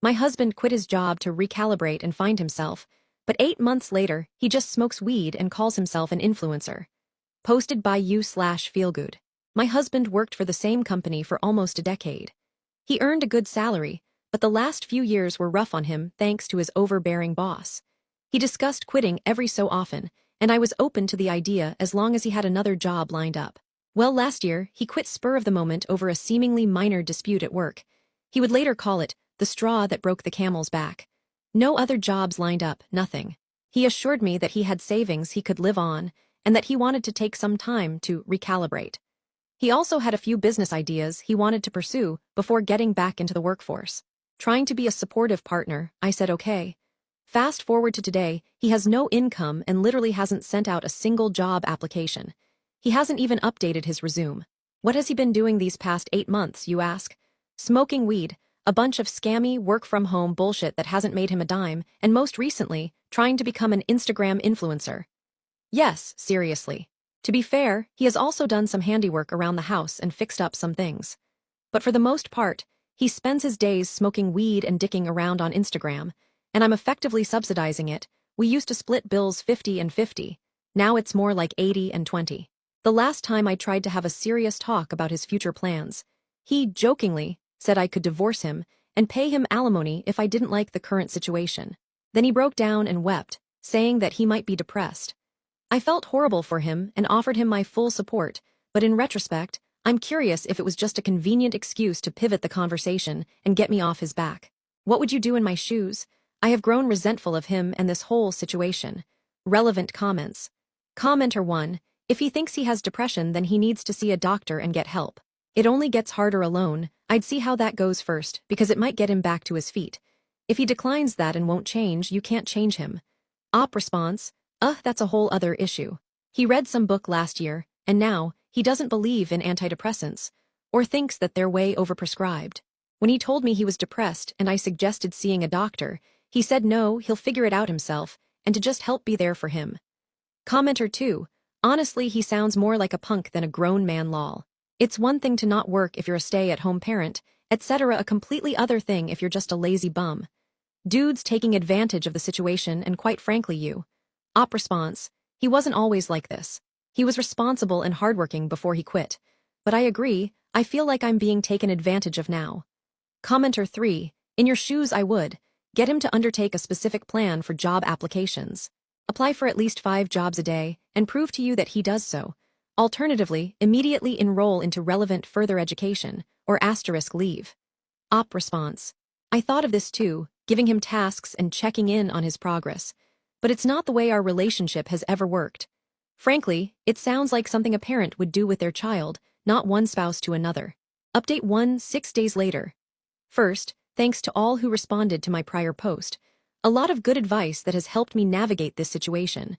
My husband quit his job to recalibrate and find himself, but 8 months later, he just smokes weed and calls himself an influencer. Posted by you/feelgood. My husband worked for the same company for almost a decade. He earned a good salary, but the last few years were rough on him thanks to his overbearing boss. He discussed quitting every so often, and I was open to the idea as long as he had another job lined up. Well, last year, he quit spur of the moment over a seemingly minor dispute at work. He would later call it the straw that broke the camel's back. No other jobs lined up, nothing. He assured me that he had savings he could live on, and that he wanted to take some time to recalibrate. He also had a few business ideas he wanted to pursue before getting back into the workforce. Trying to be a supportive partner, I said okay. Fast forward to today, he has no income and literally hasn't sent out a single job application. He hasn't even updated his resume. What has he been doing these past 8 months, you ask? Smoking weed, a bunch of scammy work-from-home bullshit that hasn't made him a dime, and most recently, trying to become an Instagram influencer. Yes, seriously. To be fair, he has also done some handiwork around the house and fixed up some things. But for the most part, he spends his days smoking weed and dicking around on Instagram, and I'm effectively subsidizing it. We used to split bills 50 and 50. Now it's more like 80 and 20. The last time I tried to have a serious talk about his future plans, he jokingly said I could divorce him and pay him alimony if I didn't like the current situation. Then he broke down and wept, saying that he might be depressed. I felt horrible for him and offered him my full support, but in retrospect, I'm curious if it was just a convenient excuse to pivot the conversation and get me off his back. What would you do in my shoes? I have grown resentful of him and this whole situation. Relevant comments. Commenter 1. If he thinks he has depression, then he needs to see a doctor and get help. It only gets harder alone. I'd see how that goes first, because it might get him back to his feet. If he declines that and won't change, you can't change him. Op response. That's a whole other issue. He read some book last year, and now, he doesn't believe in antidepressants, or thinks that they're way overprescribed. When he told me he was depressed and I suggested seeing a doctor, he said no, he'll figure it out himself, and to just help be there for him. Commenter 2. Honestly, he sounds more like a punk than a grown man lol. It's one thing to not work if you're a stay-at-home parent, etc. A completely other thing if you're just a lazy bum. Dude's taking advantage of the situation and quite frankly you. Op response. He wasn't always like this. He was responsible and hardworking before he quit. But I agree, I feel like I'm being taken advantage of now. Commenter 3. In your shoes I would. Get him to undertake a specific plan for job applications. Apply for at least 5 jobs a day, and prove to you that he does so. Alternatively, immediately enroll into relevant further education, or * leave. Op response. I thought of this too, giving him tasks and checking in on his progress. But it's not the way our relationship has ever worked. Frankly, it sounds like something a parent would do with their child, not one spouse to another. Update 1 6 days later. First, thanks to all who responded to my prior post. A lot of good advice that has helped me navigate this situation.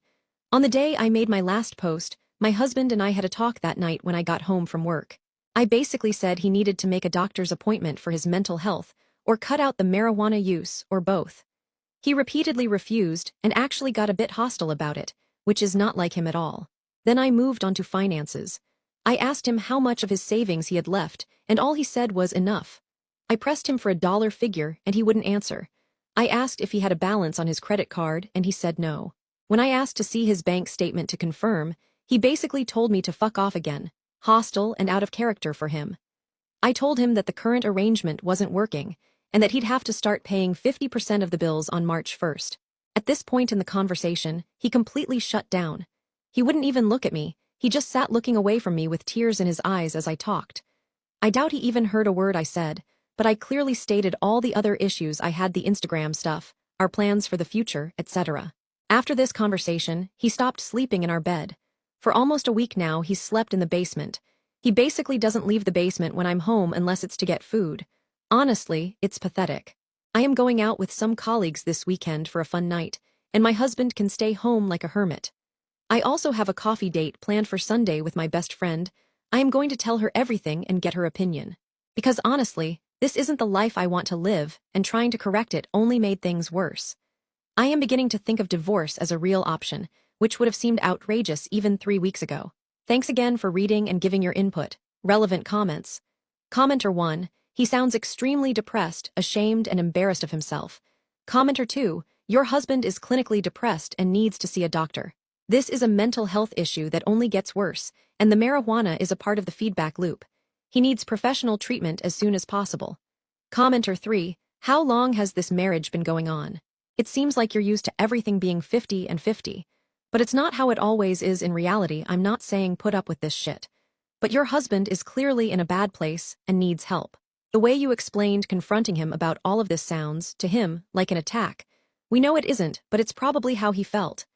On the day I made my last post, my husband and I had a talk that night when I got home from work. I basically said he needed to make a doctor's appointment for his mental health, or cut out the marijuana use, or both. He repeatedly refused and actually got a bit hostile about it, which is not like him at all. Then I moved on to finances. I asked him how much of his savings he had left, and all he said was enough. I pressed him for a dollar figure, and he wouldn't answer. I asked if he had a balance on his credit card, and he said no. When I asked to see his bank statement to confirm, he basically told me to fuck off again, hostile and out of character for him. I told him that the current arrangement wasn't working, and that he'd have to start paying 50% of the bills on March 1st. At this point in the conversation, he completely shut down. He wouldn't even look at me, he just sat looking away from me with tears in his eyes as I talked. I doubt he even heard a word I said, but I clearly stated all the other issues I had, the Instagram stuff, our plans for the future, etc. After this conversation, he stopped sleeping in our bed. For almost a week now, he's slept in the basement. He basically doesn't leave the basement when I'm home unless it's to get food. Honestly, it's pathetic. I am going out with some colleagues this weekend for a fun night, and my husband can stay home like a hermit. I also have a coffee date planned for Sunday with my best friend. I am going to tell her everything and get her opinion. Because honestly, this isn't the life I want to live, and trying to correct it only made things worse. I am beginning to think of divorce as a real option, which would have seemed outrageous even 3 weeks ago. Thanks again for reading and giving your input. Relevant comments. Commenter 1. He sounds extremely depressed, ashamed, and embarrassed of himself. Commenter 2, your husband is clinically depressed and needs to see a doctor. This is a mental health issue that only gets worse, and the marijuana is a part of the feedback loop. He needs professional treatment as soon as possible. Commenter 3, how long has this marriage been going on? It seems like you're used to everything being 50 and 50. But it's not how it always is in reality. I'm not saying put up with this shit. But your husband is clearly in a bad place and needs help. The way you explained confronting him about all of this sounds, to him, like an attack. We know it isn't, but it's probably how he felt.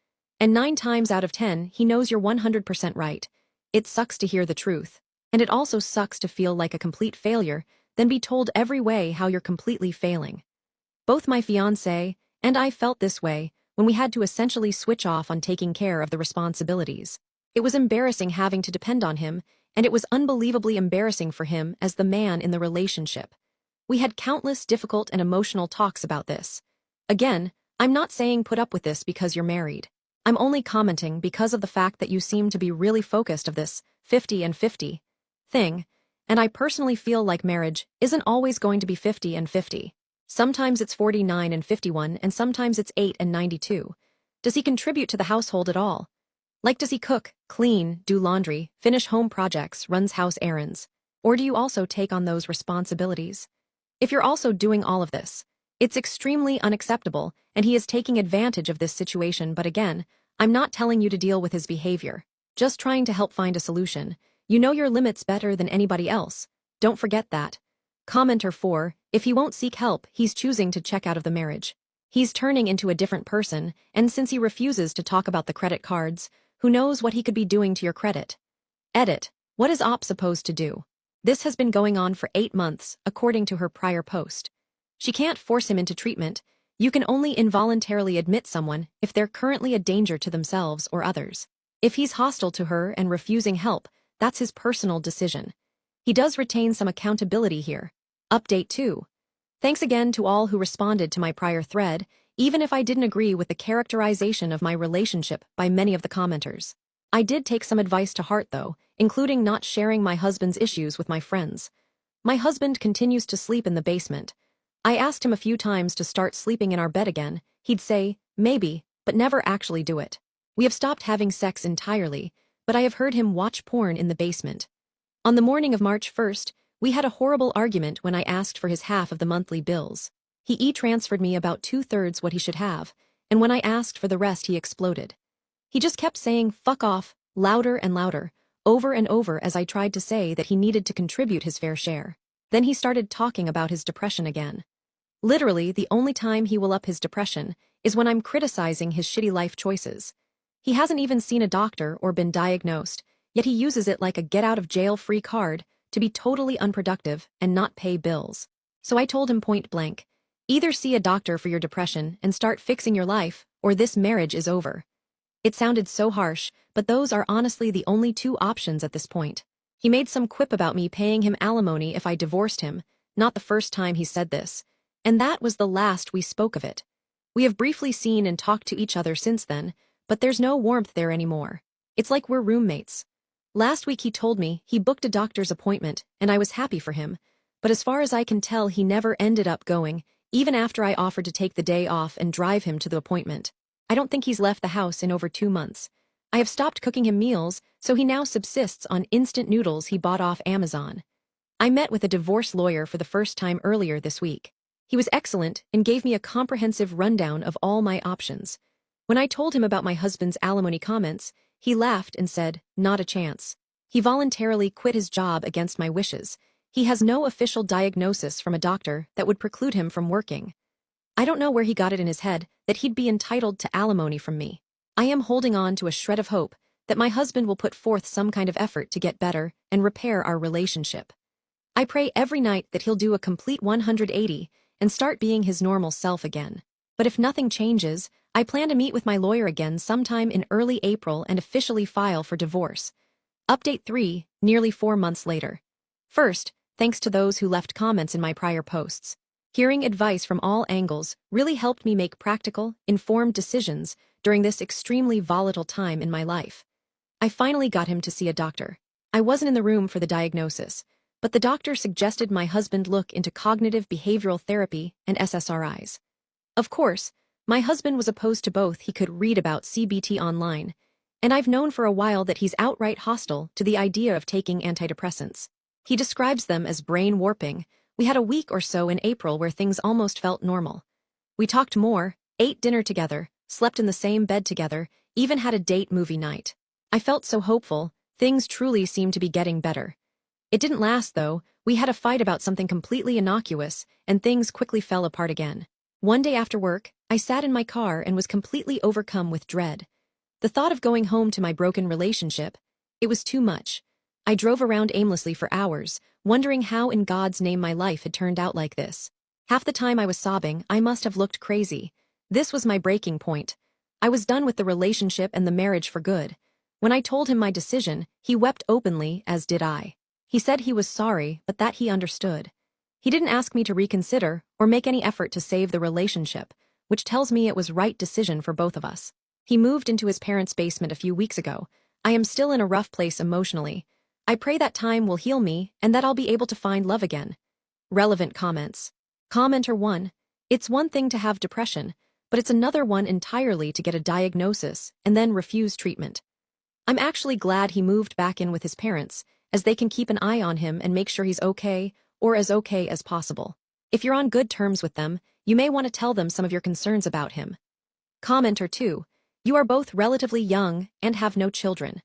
And 9 times out of 10, he knows you're 100% right. It sucks to hear the truth. And it also sucks to feel like a complete failure, then be told every way how you're completely failing. Both my fiancé and I felt this way when we had to essentially switch off on taking care of the responsibilities. It was embarrassing having to depend on him, and it was unbelievably embarrassing for him as the man in the relationship. We had countless difficult and emotional talks about this. Again, I'm not saying put up with this because you're married. I'm only commenting because of the fact that you seem to be really focused of this 50 and 50 thing, and I personally feel like marriage isn't always going to be 50 and 50. Sometimes it's 49 and 51, and sometimes it's 8 and 92. Does he contribute to the household at all? Like, does he cook, clean, do laundry, finish home projects, runs house errands? Or do you also take on those responsibilities? If you're also doing all of this, it's extremely unacceptable, and he is taking advantage of this situation. But again, I'm not telling you to deal with his behavior, just trying to help find a solution. You know your limits better than anybody else. Don't forget that. Commenter 4, if he won't seek help, he's choosing to check out of the marriage. He's turning into a different person, and since he refuses to talk about the credit cards, who knows what he could be doing to your credit? Edit. What is Op supposed to do? This has been going on for 8 months, according to her prior post. She can't force him into treatment. You can only involuntarily admit someone if they're currently a danger to themselves or others. If he's hostile to her and refusing help, that's his personal decision. He does retain some accountability here. Update 2. Thanks again to all who responded to my prior thread, even if I didn't agree with the characterization of my relationship by many of the commenters. I did take some advice to heart though, including not sharing my husband's issues with my friends. My husband continues to sleep in the basement. I asked him a few times to start sleeping in our bed again. He'd say, maybe, but never actually do it. We have stopped having sex entirely, but I have heard him watch porn in the basement. On the morning of March 1st, we had a horrible argument when I asked for his half of the monthly bills. He e-transferred me about 2/3 what he should have, and when I asked for the rest he exploded. He just kept saying fuck off, louder and louder, over and over as I tried to say that he needed to contribute his fair share. Then he started talking about his depression again. Literally, the only time he will up his depression is when I'm criticizing his shitty life choices. He hasn't even seen a doctor or been diagnosed, yet he uses it like a get-out-of-jail-free card to be totally unproductive and not pay bills. So I told him point blank, either see a doctor for your depression and start fixing your life, or this marriage is over. It sounded so harsh, but those are honestly the only 2 options at this point. He made some quip about me paying him alimony if I divorced him, not the first time he said this, and that was the last we spoke of it. We have briefly seen and talked to each other since then, but there's no warmth there anymore. It's like we're roommates. Last week he told me he booked a doctor's appointment, and I was happy for him, but as far as I can tell he never ended up going, even after I offered to take the day off and drive him to the appointment. I don't think he's left the house in over 2 months. I have stopped cooking him meals, so he now subsists on instant noodles he bought off Amazon. I met with a divorce lawyer for the first time earlier this week. He was excellent and gave me a comprehensive rundown of all my options. When I told him about my husband's alimony comments, he laughed and said, not a chance. He voluntarily quit his job against my wishes. He has no official diagnosis from a doctor that would preclude him from working. I don't know where he got it in his head that he'd be entitled to alimony from me. I am holding on to a shred of hope that my husband will put forth some kind of effort to get better and repair our relationship. I pray every night that he'll do a complete 180 and start being his normal self again. But if nothing changes, I plan to meet with my lawyer again sometime in early April and officially file for divorce. Update 3, nearly 4 months later. First, thanks to those who left comments in my prior posts. Hearing advice from all angles really helped me make practical, informed decisions during this extremely volatile time in my life. I finally got him to see a doctor. I wasn't in the room for the diagnosis, but the doctor suggested my husband look into cognitive behavioral therapy and SSRIs. Of course, my husband was opposed to both. He could read about CBT online, and I've known for a while that he's outright hostile to the idea of taking antidepressants. He describes them as brain warping. We had a week or so in April where things almost felt normal. We talked more, ate dinner together, slept in the same bed together, even had a date movie night. I felt so hopeful. Things truly seemed to be getting better. It didn't last, though. We had a fight about something completely innocuous, and things quickly fell apart again. One day after work, I sat in my car and was completely overcome with dread. The thought of going home to my broken relationship, it was too much. I drove around aimlessly for hours, wondering how in God's name my life had turned out like this. Half the time I was sobbing. I must have looked crazy. This was my breaking point. I was done with the relationship and the marriage for good. When I told him my decision, he wept openly, as did I. He said he was sorry, but that he understood. He didn't ask me to reconsider or make any effort to save the relationship, which tells me it was right decision for both of us. He moved into his parents' basement a few weeks ago. I am still in a rough place emotionally. I pray that time will heal me and that I'll be able to find love again. Relevant comments. Commenter 1. It's one thing to have depression, but it's another one entirely to get a diagnosis and then refuse treatment. I'm actually glad he moved back in with his parents, as they can keep an eye on him and make sure he's okay, or as okay as possible. If you're on good terms with them, you may want to tell them some of your concerns about him. Commenter 2. You are both relatively young and have no children.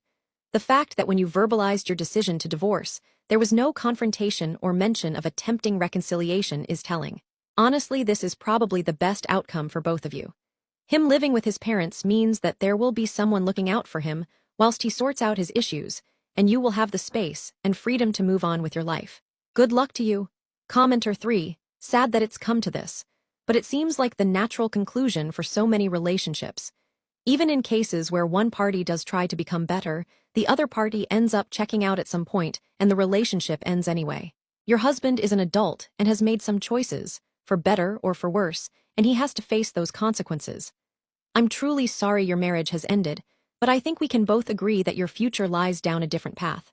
The fact that when you verbalized your decision to divorce, there was no confrontation or mention of attempting reconciliation is telling. Honestly, this is probably the best outcome for both of you. Him living with his parents means that there will be someone looking out for him whilst he sorts out his issues, and you will have the space and freedom to move on with your life. Good luck to you. Commenter 3. Sad that it's come to this, but it seems like the natural conclusion for so many relationships. Even in cases where one party does try to become better, the other party ends up checking out at some point, and the relationship ends anyway. Your husband is an adult and has made some choices, for better or for worse, and he has to face those consequences. I'm truly sorry your marriage has ended, but I think we can both agree that your future lies down a different path.